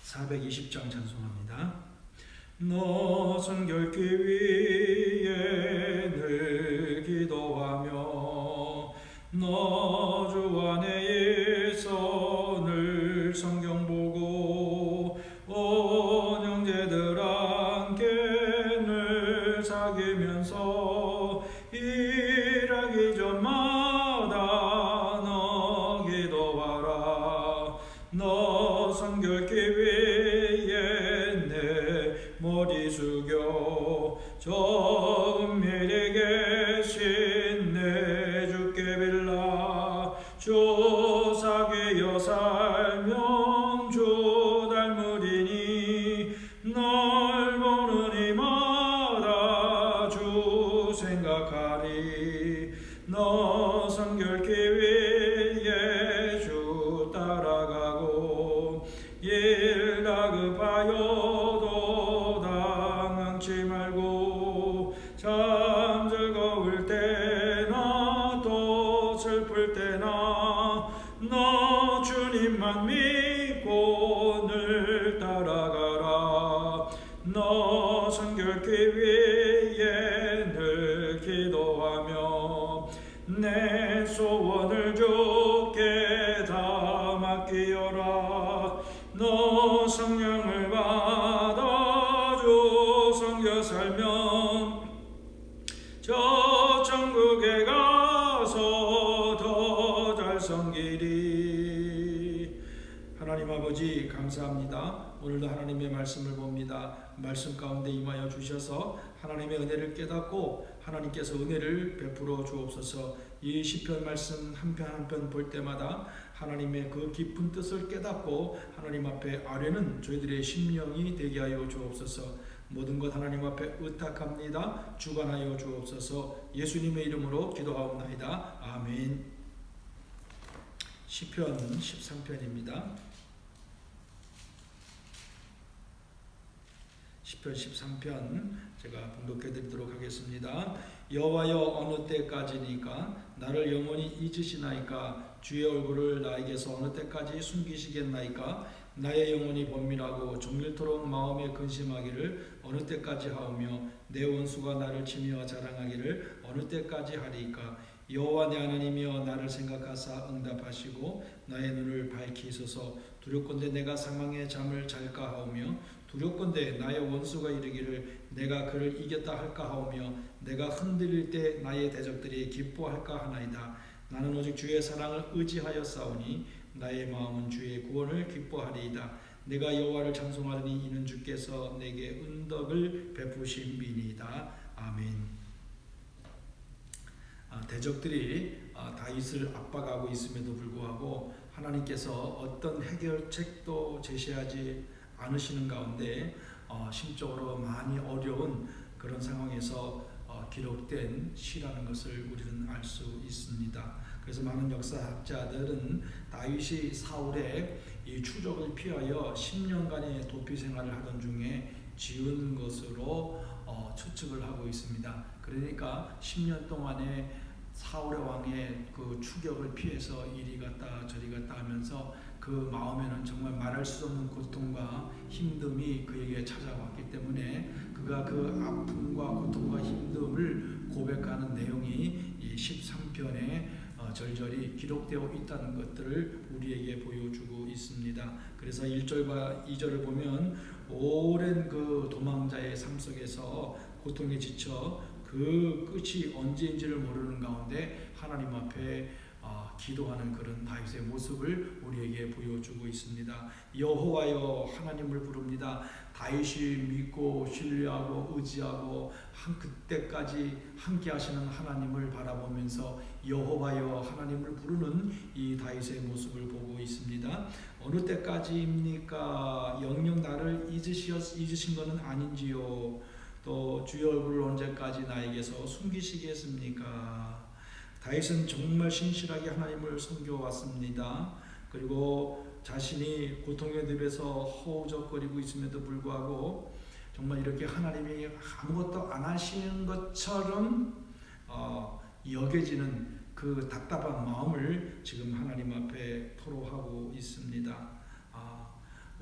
420장 찬송합니다. 너 성결기 위에 늘 기도하며 너 주 안에 있어 늘 성경 보고 온 형제들 함께 늘 사귀면서 일하기 전마다 너 기도하라. 너 성결기 위에 내 머리 숙여 저 은밀히 계신 내 주께 빌라. 주 사귀어 살면 주 닮으리니 널 보는 이마다 주 생각하리. 너 성결기 위에 주 따라가고 일 다급하여도 당황치 말고 참 즐거울 때나 또 슬플 때나 너 주님만 믿고 늘 따라가라. 너 성결기 위에 늘 기도하며 내 소원을 주께 다 맡기어라. 너 성령을 받아 주 섬겨 살면 저 천국에 가서 더 잘 섬기리. 하나님 아버지 감사합니다. 오늘도 하나님의 말씀을 봅니다. 말씀 가운데 임하여 주셔서 하나님의 은혜를 깨닫고 하나님께서 은혜를 베풀어 주옵소서. 이 시편 말씀 한 편 한 편 볼 때마다 하나님의 그 깊은 뜻을 깨닫고 하나님 앞에 아뢰는 저희들의 심령이 되게 하여 주옵소서. 모든 것 하나님 앞에 의탁합니다. 주관하여 주옵소서. 예수님의 이름으로 기도하옵나이다. 아멘. 시편 13편입니다. 시편 13편 제가 봉독해 드리도록 하겠습니다. 여호와여 어느 때까지니까 나를 영원히 잊으시나이까. 주의 얼굴을 나에게서 어느 때까지 숨기시겠나이까. 나의 영혼이 번민하고 종일토록 마음에 근심하기를 어느 때까지 하오며 내 원수가 나를 치며 자랑하기를 어느 때까지 하리이까. 여호와 내 하나님이여 나를 생각하사 응답하시고 나의 눈을 밝히소서. 두렵건대 내가 사망의 잠을 잘까 하오며 두렵건대 나의 원수가 이르기를 내가 그를 이겼다 할까 하오며 내가 흔들릴 때 나의 대적들이 기뻐할까 하나이다. 나는 오직 주의 사랑을 의지하여 싸우니 나의 마음은 주의 구원을 기뻐하리이다. 내가 여호와를 찬송하리니 이는 주께서 내게 은덕을 베푸심이니이다. 아멘. 대적들이 다윗을 압박하고 있음에도 불구하고 하나님께서 어떤 해결책도 제시하지 않으시는 가운데 심적으로 많이 어려운 그런 상황에서 기록된 시라는 것을 우리는 알 수 있습니다. 그래서 많은 역사학자들은 다윗이 사울의 이 추적을 피하여 10년간의 도피 생활을 하던 중에 지은 것으로 추측을 하고 있습니다. 그러니까 10년 동안에 사울의 왕의 그 추격을 피해서 이리 갔다 저리 갔다 하면서 그 마음에는 정말 말할 수 없는 고통과 힘듦이 그에게 찾아왔기 때문에 그가 그 아픔과 고통과 힘듦을 고백하는 내용이 이 13편에 절절히 기록되어 있다는 것들을 우리에게 보여주고 있습니다. 그래서 1절과 2절을 보면 오랜 그 도망자의 삶 속에서 고통에 지쳐 그 끝이 언제인지를 모르는 가운데 하나님 앞에 기도하는 그런 다윗의 모습을 우리에게 보여주고 있습니다. 여호와여 하나님을 부릅니다. 다윗이 믿고 신뢰하고 의지하고 그때까지 함께 하시는 하나님을 바라보면서 여호와여 하나님을 부르는 이 다윗의 모습을 보고 있습니다. 어느 때까지입니까? 영영 나를 잊으신 것은 아닌지요. 또 주의 얼굴을 언제까지 나에게서 숨기시겠습니까? 다윗은 정말 신실하게 하나님을 섬겨왔습니다. 그리고 자신이 고통의 늪에서 허우적거리고 있음에도 불구하고 정말 이렇게 하나님이 아무것도 안 하시는 것처럼 여겨지는 그 답답한 마음을 지금 하나님 앞에 토로하고 있습니다.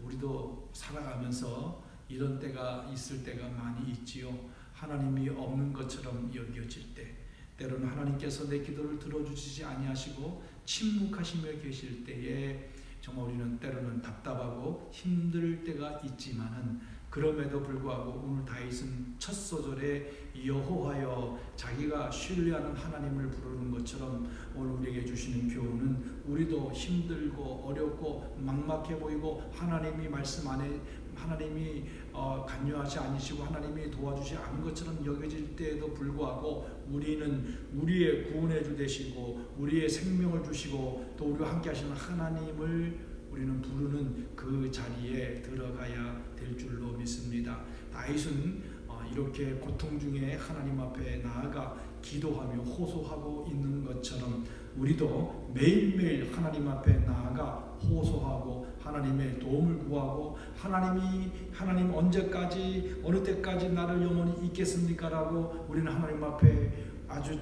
우리도 살아가면서 이런 때가 있을 때가 많이 있지요. 하나님이 없는 것처럼 여겨질 때, 때로는 하나님께서 내 기도를 들어주시지 아니하시고 침묵하시며 계실 때에 정말 우리는 때로는 답답하고 힘들 때가 있지만은, 그럼에도 불구하고 오늘 다윗은 첫 소절에 여호와여, 자기가 신뢰하는 하나님을 부르는 것처럼 오늘 우리에게 주시는 교훈은, 우리도 힘들고 어렵고 막막해 보이고 하나님이 말씀 안에 하나님이 간여하지 않으시고 하나님이 도와주지 않은 것처럼 여겨질 때에도 불구하고, 우리는 우리의 구원의 주 되시고 우리의 생명을 주시고 또 우리와 함께 하시는 하나님을 우리는 부르는 그 자리에 들어가야 될 줄로 믿습니다. 다윗은 이렇게 고통 중에 하나님 앞에 나아가 기도하며 호소하고 있는 것처럼, 우리도 매일매일 하나님 앞에 나아가 호소하고 하나님의 도움을 구하고, 하나님 언제까지 어느 때까지 나를 영원히 있겠습니까? 라고 우리는 하나님 앞에 아주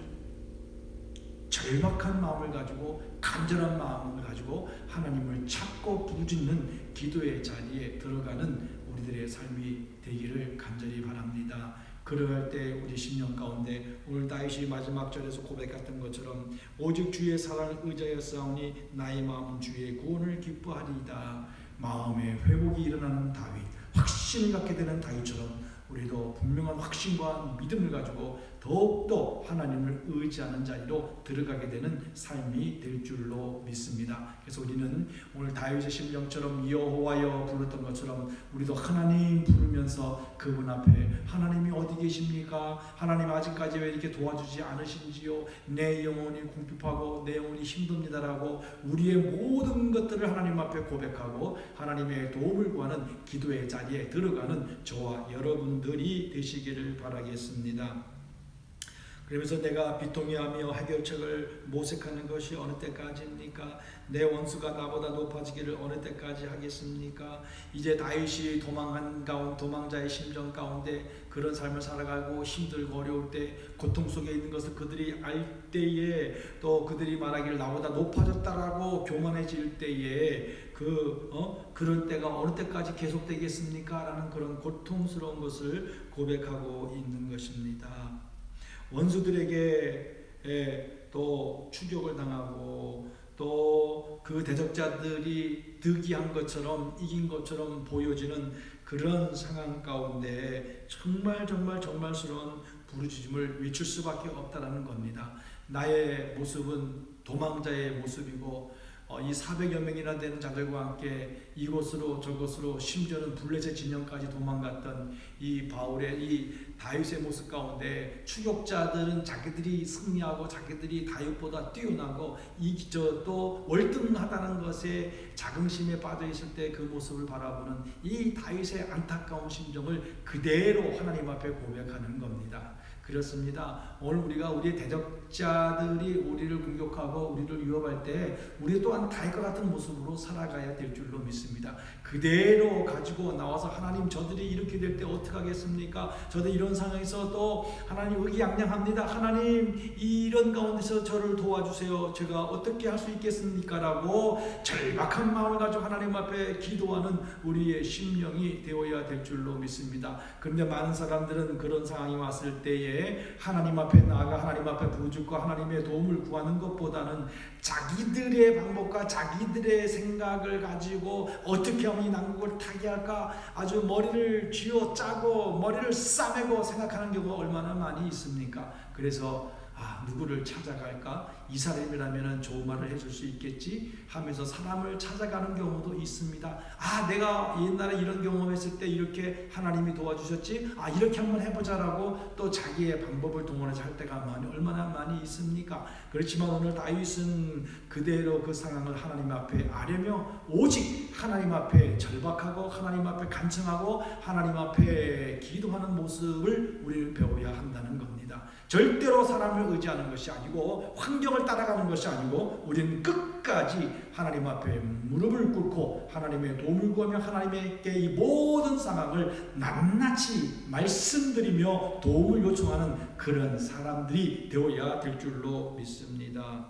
절박한 마음을 가지고, 간절한 마음을 가지고 하나님을 찾고 부르짖는 기도의 자리에 들어가는 우리들의 삶이 되기를 간절히 바랍니다. 그러할 때 우리 심령 가운데 오늘 다윗이 마지막 절에서 고백했던 것처럼, 오직 주의 사랑을 의지하였사오니 나의 마음은 주의 구원을 기뻐하리이다. 마음에 회복이 일어나는 다윗, 확신을 갖게 되는 다윗처럼 우리도 분명한 확신과 믿음을 가지고 더욱더 하나님을 의지하는 자리로 들어가게 되는 삶이 될 줄로 믿습니다. 그래서 우리는 오늘 다윗의 심령처럼 여호와여 불렀던 것처럼 우리도 하나님 부르면서 그분 앞에, 하나님이 어디 계십니까? 하나님 아직까지 왜 이렇게 도와주지 않으신지요? 내 영혼이 궁핍하고 내 영혼이 힘듭니다라고 우리의 모든 것들을 하나님 앞에 고백하고 하나님의 도움을 구하는 기도의 자리에 들어가는 저와 여러분들이 되시기를 바라겠습니다. 그러면서 내가 비통해하며 해결책을 모색하는 것이 어느 때까지입니까? 내 원수가 나보다 높아지기를 어느 때까지 하겠습니까? 이제 다윗이 도망자의 심정 가운데 그런 삶을 살아가고 힘들고 어려울 때, 고통 속에 있는 것을 그들이 알 때에, 또 그들이 말하기를 나보다 높아졌다라고 교만해질 때에 그런 때가 어느 때까지 계속되겠습니까? 라는 그런 고통스러운 것을 고백하고 있는 것입니다. 원수들에게 또 추격을 당하고 또 그 대적자들이 득이한 것처럼 이긴 것처럼 보여지는 그런 상황 가운데 정말스러운 부르짖음을 외칠 수밖에 없다라는 겁니다. 나의 모습은 도망자의 모습이고, 이 400여 명이나 되는 자들과 함께 이곳으로 저곳으로, 심지어는 블레셋 진영까지 도망갔던 이 바울의 이 다윗의 모습 가운데, 추격자들은 자기들이 승리하고 자기들이 다윗보다 뛰어나고 또 월등하다는 것에 자긍심에 빠져 있을 때 그 모습을 바라보는 이 다윗의 안타까운 심정을 그대로 하나님 앞에 고백하는 겁니다. 그렇습니다. 오늘 우리의 대적자들이 우리를 공격하고 우리를 위협할 때 우리 또한 다윗과 같은 모습으로 살아가야 될 줄로 믿습니다. 그대로 가지고 나와서, 하나님 저들이 이렇게 될 때 어떻게 하겠습니까? 저들 이런 상황에서 또 하나님 의기양양합니다. 하나님 이런 가운데서 저를 도와주세요. 제가 어떻게 할 수 있겠습니까? 라고 절박한 마음을 가지고 하나님 앞에 기도하는 우리의 심령이 되어야 될 줄로 믿습니다. 그런데 많은 사람들은 그런 상황이 왔을 때에 하나님 앞에 나아가 하나님 앞에 부르짖고 하나님의 도움을 구하는 것보다는 자기들의 방법과 자기들의 생각을 가지고 어떻게 하면 이 난국을 타개할까 아주 머리를 쥐어짜고 머리를 싸매고 생각하는 경우가 얼마나 많이 있습니까? 그래서 누구를 찾아갈까? 이 사람이라면 좋은 말을 해줄 수 있겠지 하면서 사람을 찾아가는 경우도 있습니다. 내가 옛날에 이런 경험했을 때 이렇게 하나님이 도와주셨지, 이렇게 한번 해보자라고 또 자기의 방법을 동원해서 할 때가 얼마나 많이 있습니까? 그렇지만 오늘 다윗은 그대로 그 상황을 하나님 앞에 아뢰며 오직 하나님 앞에 절박하고 하나님 앞에 간청하고 하나님 앞에 기도하는 모습을 우리는 배워야 한다는 겁니다. 절대로 사람을 의지하는 것이 아니고 환경을 따라가는 것이 아니고, 우리는 끝까지 하나님 앞에 무릎을 꿇고 하나님의 도움을 구하며 하나님께 이 모든 상황을 낱낱이 말씀드리며 도움을 요청하는 그런 사람들이 되어야 될 줄로 믿습니다.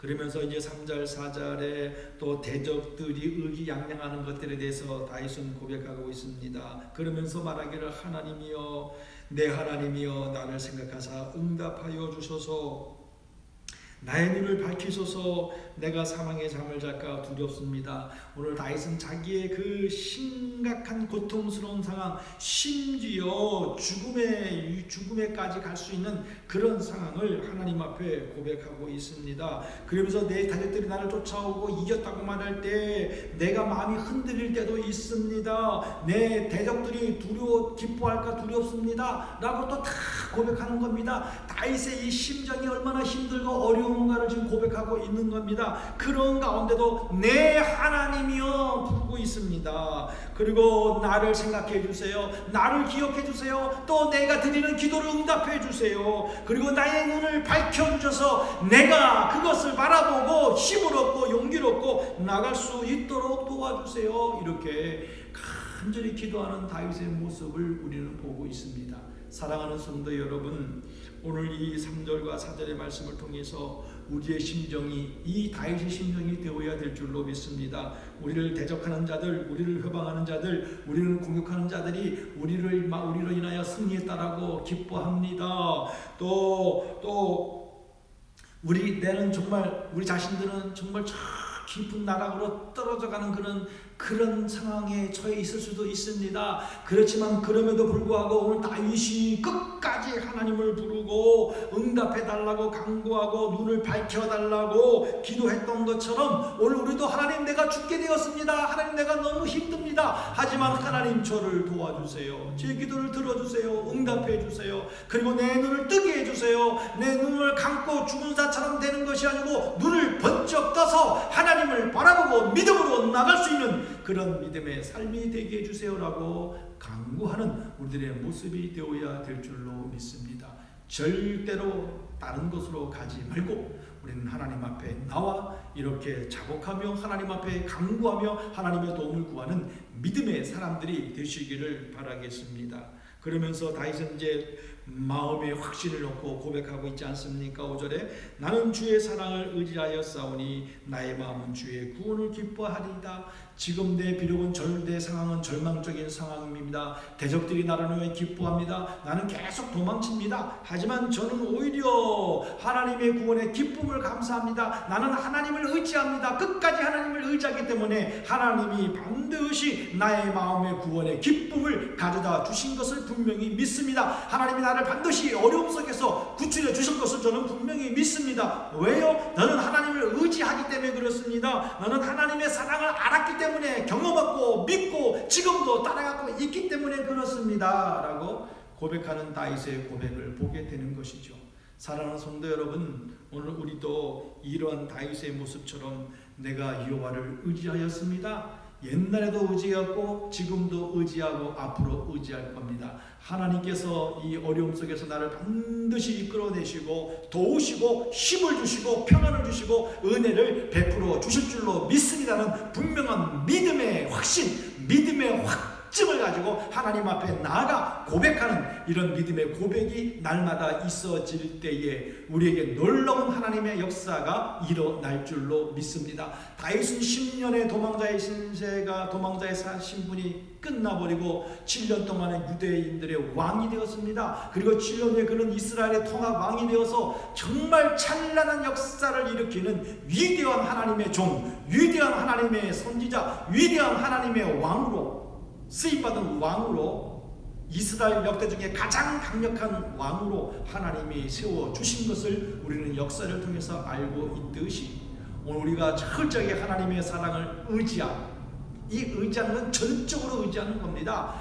그러면서 이제 3절 4절에 또 대적들이 의기양양하는 것들에 대해서 다윗은 고백하고 있습니다. 그러면서 말하기를 하나님이여 내 하나님이여 나를 생각하사 응답하여 주소서 나의 눈을 밝히소서 내가 사망의 잠을 잘까 두렵습니다. 오늘 다윗은 자기의 그 심각한 고통스러운 상황 심지어 죽음에까지 갈 수 있는 그런 상황을 하나님 앞에 고백하고 있습니다. 그러면서 내 대적들이 나를 쫓아오고 이겼다고 말할 때 내가 마음이 흔들릴 때도 있습니다. 내 대적들이 기뻐할까 두렵습니다 라고 또 다 고백하는 겁니다. 다윗의 이 심정이 얼마나 힘들고 어려운가를 지금 고백하고 있는 겁니다. 그런 가운데도 내 하나님이여 부르고 있습니다. 그리고 나를 생각해 주세요. 나를 기억해 주세요. 또 내가 드리는 기도를 응답해 주세요. 그리고 나의 눈을 밝혀 주셔서 내가 그것을 바라보고 힘을 얻고 용기를 얻고 나갈 수 있도록 도와주세요. 이렇게 간절히 기도하는 다윗의 모습을 우리는 보고 있습니다. 사랑하는 성도 여러분, 오늘 이 3절과 4절의 말씀을 통해서 우리의 심정이 이 다윗의 심정이 되어야 될 줄로 믿습니다. 우리를 대적하는 자들, 우리를 회방하는 자들, 우리를 공격하는 자들이 우리로 인하여 승리했다라고 기뻐합니다. 또 우리 자신들은 정말 저 깊은 나락으로 떨어져가는 그런 상황에 처해 있을 수도 있습니다. 그렇지만 그럼에도 불구하고 오늘 다윗이 끝까지 하나님을 부르고 응답해달라고 간구하고 눈을 밝혀달라고 기도했던 것처럼 오늘 우리도 하나님 내가 죽게 되었습니다. 하나님 내가 너무 힘듭니다. 하지만 하나님 저를 도와주세요. 제 기도를 들어주세요. 응답해주세요. 그리고 내 눈을 뜨게 해주세요. 내 눈을 감고 죽은 자처럼 되는 것이 아니고 눈을 번쩍 떠서 하나님을 바라보고 믿음으로 나갈 수 있는 그런 믿음의 삶이 되게 해주세요라고 간구하는 우리들의 모습이 되어야 될 줄로 믿습니다. 절대로 다른 곳으로 가지 말고 우리는 하나님 앞에 나와 이렇게 자복하며 하나님 앞에 간구하며 하나님의 도움을 구하는 믿음의 사람들이 되시기를 바라겠습니다. 그러면서 다윗은 이제 마음의 확신을 놓고 고백하고 있지 않습니까? 5절에 나는 주의 사랑을 의지하여 싸우니 나의 마음은 주의 구원을 기뻐하리이다. 지금 비록은 내 상황은 절망적인 상황입니다. 대적들이 나를 위해 기뻐합니다. 나는 계속 도망칩니다. 하지만 저는 오히려 하나님의 구원의 기쁨을 감사합니다. 나는 하나님을 의지합니다. 끝까지 하나님을 의지하기 때문에 하나님이 반드시 나의 마음의 구원의 기쁨을 가져다 주신 것을 분명히 믿습니다. 하나님이 나를 반드시 어려움 속에서 구출해 주실 것을 저는 분명히 믿습니다. 왜요? 나는 하나님을 의지하기 때문에 그렇습니다. 나는 하나님의 사랑을 알았기 때문에 경험하고 믿고 지금도 따라가고 있기 때문에 그렇습니다 라고 고백하는 다윗의 고백을 보게 되는 것이죠. 사랑하는 성도 여러분, 오늘 우리도 이러한 다윗의 모습처럼 내가 여호와를 의지하였습니다. 옛날에도 의지했고 지금도 의지하고 앞으로 의지할 겁니다. 하나님께서 이 어려움 속에서 나를 반드시 이끌어내시고 도우시고 힘을 주시고 평안을 주시고 은혜를 베풀어 주실 줄로 믿습니다는 분명한 믿음의 확신, 믿음의 확증을 가지고 하나님 앞에 나아가 고백하는 이런 믿음의 고백이 날마다 있어질 때에 우리에게 놀라운 하나님의 역사가 일어날 줄로 믿습니다. 다윗은 10년의 도망자의 신분이 끝나버리고 7년 동안의 유대인들의 왕이 되었습니다. 그리고 7년 후에 그는 이스라엘의 통합 왕이 되어서 정말 찬란한 역사를 일으키는 위대한 하나님의 종, 위대한 하나님의 선지자, 위대한 하나님의 왕으로 쓰임받은 왕으로 이스라엘 역대 중에 가장 강력한 왕으로 하나님이 세워주신 것을 우리는 역사를 통해서 알고 있듯이 오늘 우리가 철저하게 하나님의 사랑을 의지하고 이 의지하는 건 전적으로 의지하는 겁니다.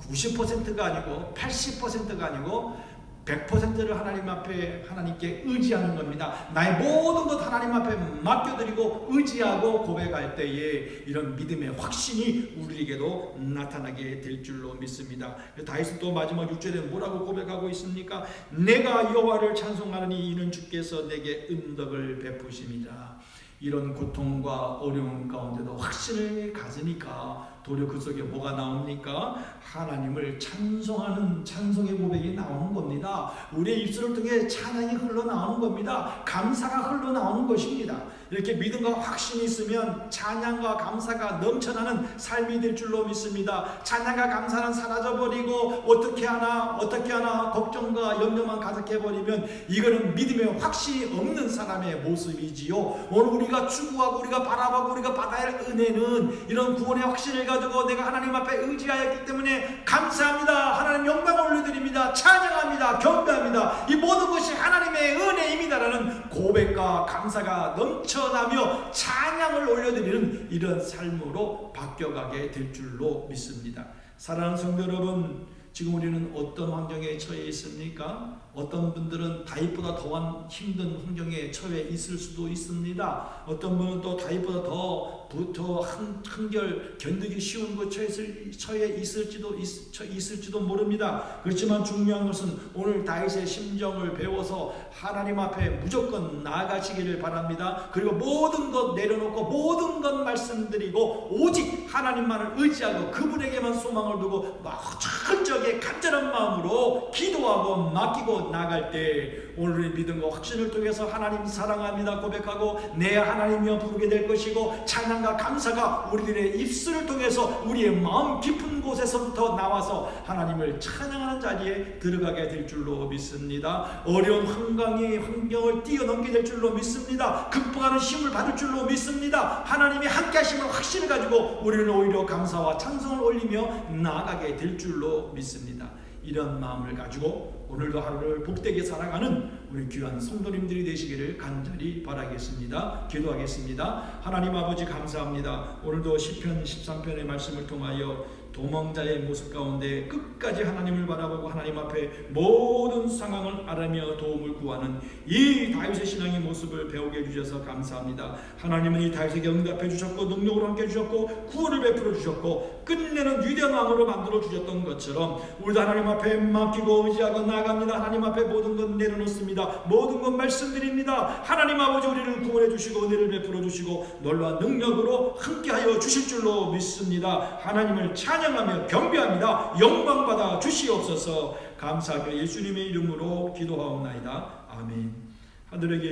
90%가 아니고 80%가 아니고 100%를 하나님 앞에 하나님께 의지하는 겁니다. 나의 모든 것 하나님 앞에 맡겨드리고 의지하고 고백할 때에 이런 믿음의 확신이 우리에게도 나타나게 될 줄로 믿습니다. 다윗은 또 마지막 6절에 뭐라고 고백하고 있습니까? 내가 여호와를 찬송하느니 이는 주께서 내게 은덕을 베푸십니다. 이런 고통과 어려움 가운데도 확신을 가지니까 도리어 그 속에 뭐가 나옵니까? 하나님을 찬송하는 찬송의 고백이 나오는 겁니다. 우리의 입술을 통해 찬양이 흘러나오는 겁니다. 감사가 흘러나오는 것입니다. 이렇게 믿음과 확신이 있으면 찬양과 감사가 넘쳐나는 삶이 될 줄로 믿습니다. 찬양과 감사는 사라져버리고 어떻게 하나 걱정과 염려만 가득해버리면 이거는 믿음의 확신이 없는 사람의 모습이지요. 오늘 우리가 추구하고 우리가 바라보고 우리가 받아야 할 은혜는 이런 구원의 확신을 가지고 내가 하나님 앞에 의지하였기 때문에 감사합니다. 하나님 영광을 올려드립니다. 찬양합니다. 경배합니다. 이 모든 것이 하나님의 은혜입니다라는 고백과 감사가 넘쳐나며 찬양을 올려드리는 이런 삶으로 바뀌어가게 될 줄로 믿습니다. 사랑하는 성도 여러분, 지금 우리는 어떤 환경에 처해 있습니까? 어떤 분들은 다윗보다 더한 힘든 환경에 처해 있을 수도 있습니다. 어떤 분은 또 다윗보다 더 한결 견디기 쉬운 곳 처해 있을지도 모릅니다. 그렇지만 중요한 것은 오늘 다윗의 심정을 배워서 하나님 앞에 무조건 나아가시기를 바랍니다. 그리고 모든 것 내려놓고 모든 것 말씀드리고 오직 하나님만을 의지하고 그분에게만 소망을 두고 철저하게 간절한 마음으로 기도하고 맡기고 나갈 때 오늘의 믿음과 확신을 통해서 하나님 사랑합니다 고백하고 내 하나님이여 부르게 될 것이고 찬양과 감사가 우리들의 입술을 통해서 우리의 마음 깊은 곳에서부터 나와서 하나님을 찬양하는 자리에 들어가게 될 줄로 믿습니다. 어려운 환경을 뛰어넘게 될 줄로 믿습니다. 극복하는 힘을 받을 줄로 믿습니다. 하나님이 함께 하심을 확신을 가지고 우리는 오히려 감사와 찬송을 올리며 나아가게 될 줄로 믿습니다. 이런 마음을 가지고 오늘도 하루를 복되게 살아가는 우리 귀한 성도님들이 되시기를 간절히 바라겠습니다. 기도하겠습니다. 하나님 아버지 감사합니다. 오늘도 시편 13편의 말씀을 통하여 도망자의 모습 가운데 끝까지 하나님을 바라보고 하나님 앞에 모든 상황을 알아며 도움을 구하는 이 다윗의 신앙의 모습을 배우게 해주셔서 감사합니다. 하나님은 이 다윗에게 응답해 주셨고 능력으로 함께 해주셨고 구원을 베풀어 주셨고 끝내는 위대한 왕으로 만들어 주셨던 것처럼 우리도 하나님 앞에 맡기고 의지하고 나아갑니다. 하나님 앞에 모든 것 내려놓습니다. 모든 것 말씀드립니다. 하나님 아버지 우리를 구원해 주시고 은혜를 베풀어 주시고 놀라운 능력으로 함께하여 주실 줄로 믿습니다. 하나님을 찬양하며 경배합니다. 영광받아 주시옵소서. 감사하며 예수님의 이름으로 기도하옵나이다. 아멘. 하늘에 계신